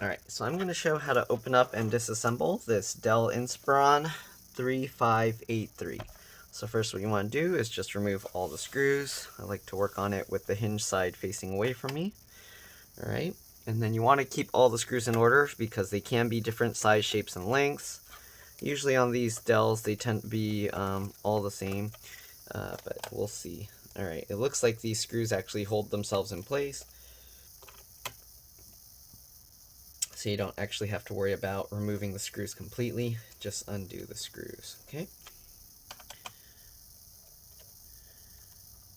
Alright, so I'm going to show how to open up and disassemble this DELL Inspiron 3583. So first what you want to do is just remove all the screws. I like to work on it with the hinge side facing away from me. Alright, and then you want to keep all the screws in order because they can be different size, shapes, and lengths. Usually on these DELLs they tend to be all the same, but we'll see. Alright, it looks like these screws actually hold themselves in place, so you don't actually have to worry about removing the screws completely. Just undo the screws, okay?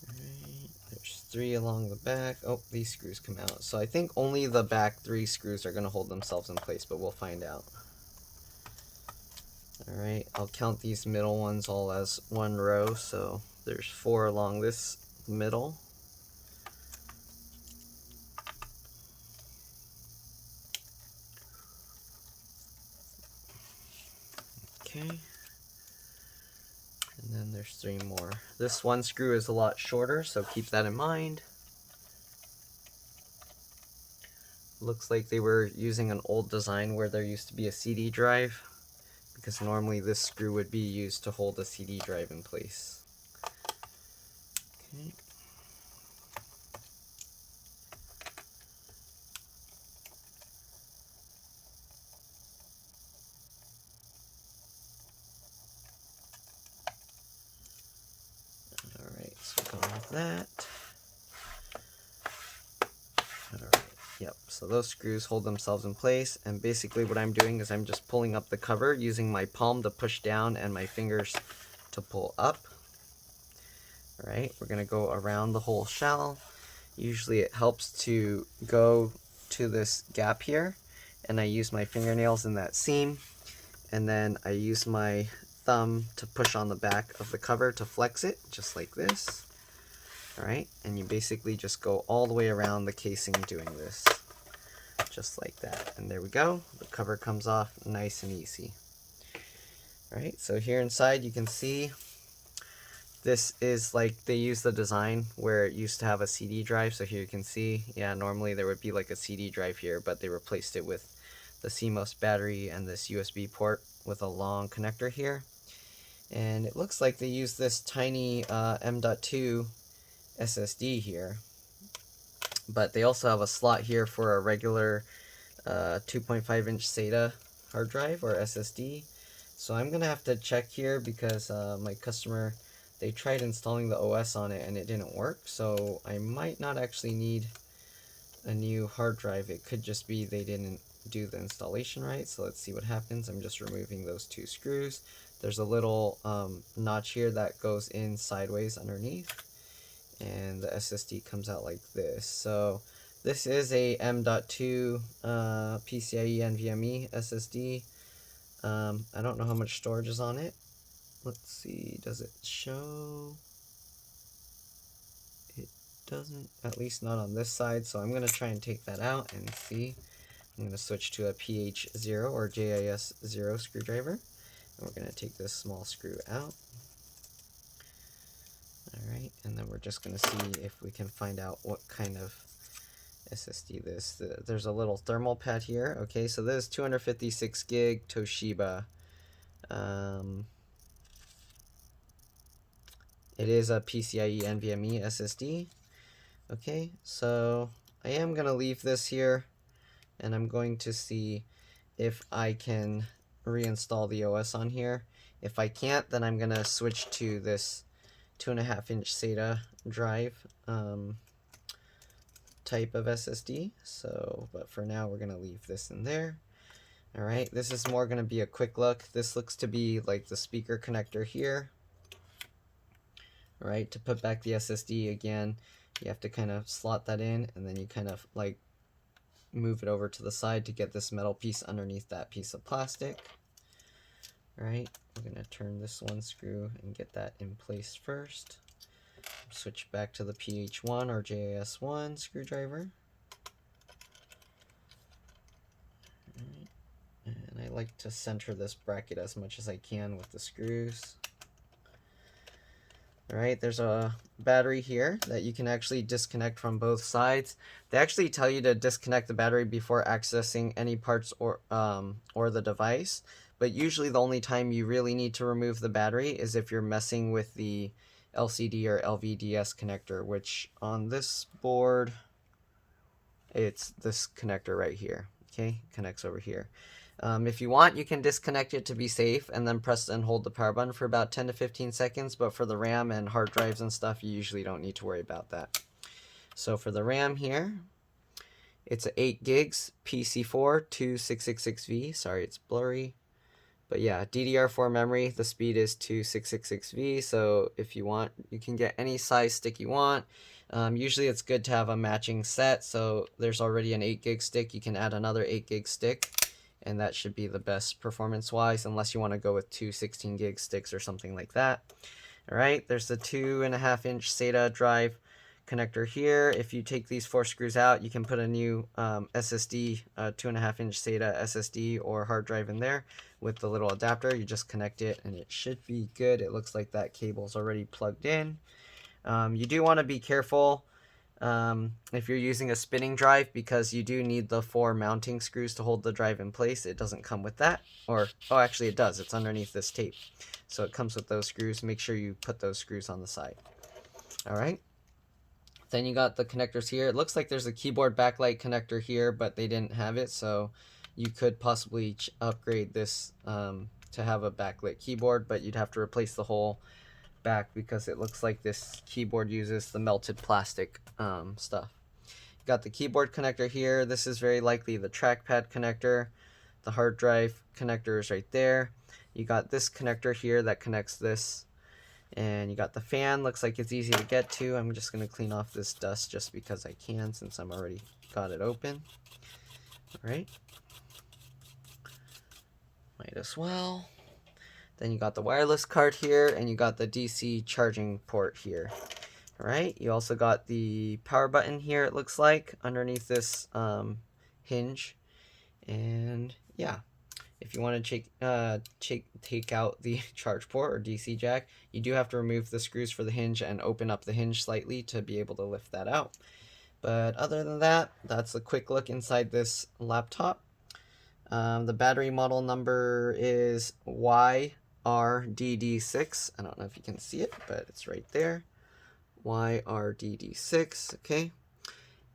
Alright, there's 3 along the back. Oh, these screws come out. So I think only the back 3 screws are going to hold themselves in place, but we'll find out. Alright, I'll count these middle ones all as one row, so there's 4 along this middle. Okay. And then there's 3 more. This one screw is a lot shorter, so keep that in mind. Looks like they were using an old design where there used to be a CD drive, because normally this screw would be used to hold a CD drive in place. Okay. Alright, so going with that. Alright, yep, so those screws hold themselves in place, and basically what I'm doing is I'm just pulling up the cover using my palm to push down and my fingers to pull up. Alright, we're going to go around the whole shell. Usually it helps to go to this gap here, and I use my fingernails in that seam, and then I use my thumb to push on the back of the cover to flex it, just like this. Alright, and you basically just go all the way around the casing doing this, just like that. And there we go, the cover comes off nice and easy. Alright, so here inside you can see this is like they use the design where it used to have a CD drive. So here you can see, yeah, normally there would be like a CD drive here, but they replaced it with the CMOS battery and this USB port with a long connector here. And it looks like they use this tiny M.2 SSD here, but they also have a slot here for a regular 2.5-inch SATA hard drive or SSD. So I'm gonna have to check here because my customer, they tried installing the OS on it and it didn't work, so I might not actually need a new hard drive. It could just be they didn't do the installation right. So let's see what happens. I'm just removing those 2 screws. There's a little notch here that goes in sideways underneath, and the SSD comes out like this. So this is a M.2 PCIe NVMe SSD. I don't know how much storage is on it. Let's see, does it show? It doesn't, at least not on this side, so I'm going to try and take that out and see. I'm going to switch to a PH0 or JIS0 screwdriver, and we're going to take this small screw out. Alright, and then we're just going to see if we can find out what kind of SSD this. There's a little thermal pad here. Okay, so this is 256 gig Toshiba. It is a PCIe NVMe SSD. Okay, so I am going to leave this here, and I'm going to see if I can reinstall the OS on here. If I can't, then I'm going to switch to this 2.5-inch SATA drive type of SSD. So, but for now, we're going to leave this in there. Alright, this is more going to be a quick look. This looks to be like the speaker connector here. Alright, to put back the SSD again, you have to kind of slot that in, and then you kind of like move it over to the side to get this metal piece underneath that piece of plastic. Alright, we're going to turn this one screw and get that in place first. Switch back to the PH1 or JIS1 screwdriver. Alright. And I like to center this bracket as much as I can with the screws. All right, there's a battery here that you can actually disconnect from both sides. They actually tell you to disconnect the battery before accessing any parts or the device, but usually the only time you really need to remove the battery is if you're messing with the LCD or LVDS connector, which on this board, it's this connector right here. Okay, connects over here. If you want, you can disconnect it to be safe and then press and hold the power button for about 10 to 15 seconds, but for the RAM and hard drives and stuff, you usually don't need to worry about that. So for the RAM here, it's a 8 gigs PC4 2666V. Sorry, it's blurry. But yeah, DDR4 memory, the speed is 2666V, so if you want, you can get any size stick you want. Usually it's good to have a matching set, so there's already an 8 gig stick, you can add another 8 gig stick, and that should be the best performance-wise, unless you want to go with two 16 gig sticks or something like that. Alright, there's the 2.5-inch SATA drive connector here. If you take these 4 screws out, you can put a new SSD, 2.5-inch SATA SSD or hard drive in there with the little adapter. You just connect it and it should be good. It looks like that cable's already plugged in. You do want to be careful if you're using a spinning drive, because you do need the 4 mounting screws to hold the drive in place. It doesn't come with that, or oh, actually it does. It's underneath this tape, so it comes with those screws. Make sure you put those screws on the side. All right. Then you got the connectors here. It looks like there's a keyboard backlight connector here, but they didn't have it, so you could possibly upgrade this to have a backlit keyboard, but you'd have to replace the whole back because it looks like this keyboard uses the melted plastic stuff. You got the keyboard connector here. This is very likely the trackpad connector. The hard drive connector is right there. You got this connector here that connects this. And you got the fan, looks like it's easy to get to. I'm just going to clean off this dust just because I can, since I'm already got it open. Alright. Might as well. Then you got the wireless card here, and you got the DC charging port here. Alright, you also got the power button here, it looks like, underneath this hinge. And yeah. If you want to take out the charge port or DC jack, you do have to remove the screws for the hinge and open up the hinge slightly to be able to lift that out. But other than that, that's a quick look inside this laptop. The battery model number is YRDD6. I don't know if you can see it, but it's right there. YRDD6, okay?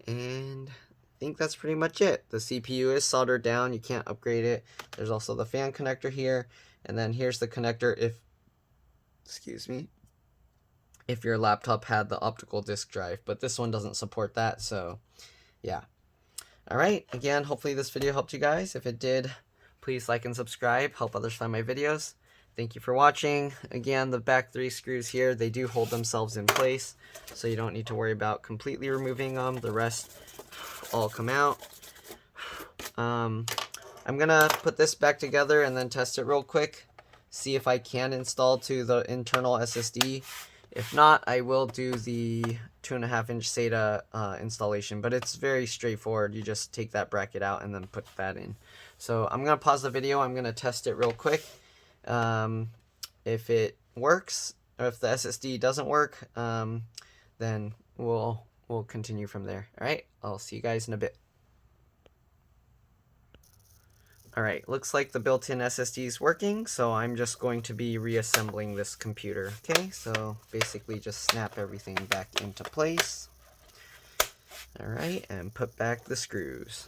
And I think that's pretty much it. The CPU is soldered down. You can't upgrade it. There's also the fan connector here. And then here's the connector if your laptop had the optical disk drive. But this one doesn't support that, so yeah. Alright, again, hopefully this video helped you guys. If it did, please like and subscribe. Help others find my videos. Thank you for watching. Again, the back 3 screws here, they do hold themselves in place, so you don't need to worry about completely removing them. The rest all come out. I'm gonna put this back together and then test it real quick, see if I can install to the internal SSD. If not, I will do the 2.5-inch SATA installation, but it's very straightforward. You just take that bracket out and then put that in. So I'm gonna pause the video. I'm gonna test it real quick. If it works, or if the SSD doesn't work, then we'll continue from there. Alright, I'll see you guys in a bit. Alright, looks like the built-in SSD is working, so I'm just going to be reassembling this computer. Okay, so basically just snap everything back into place. Alright, and put back the screws.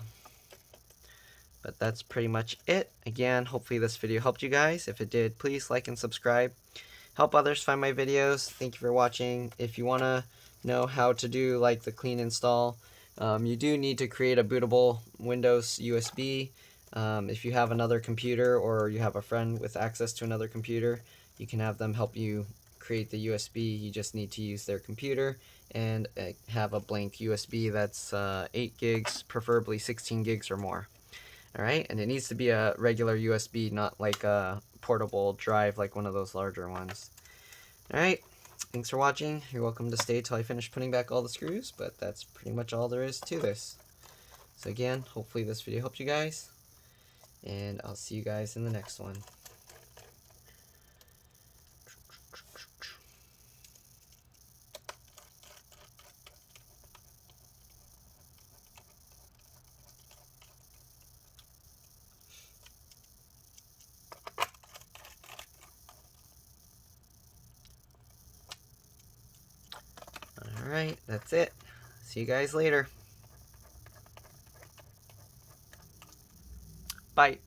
But that's pretty much it. Again, hopefully this video helped you guys. If it did, please like and subscribe. Help others find my videos. Thank you for watching. If you want to know how to do like the clean install, you do need to create a bootable Windows USB. If you have another computer or you have a friend with access to another computer, you can have them help you create the USB. You just need to use their computer and have a blank USB that's 8 gigs, preferably 16 gigs or more. Alright, and it needs to be a regular USB, not like a portable drive like one of those larger ones. Alright, thanks for watching. You're welcome to stay till I finish putting back all the screws, but that's pretty much all there is to this. So again, hopefully this video helped you guys, and I'll see you guys in the next one. Alright, that's it. See you guys later. Bye.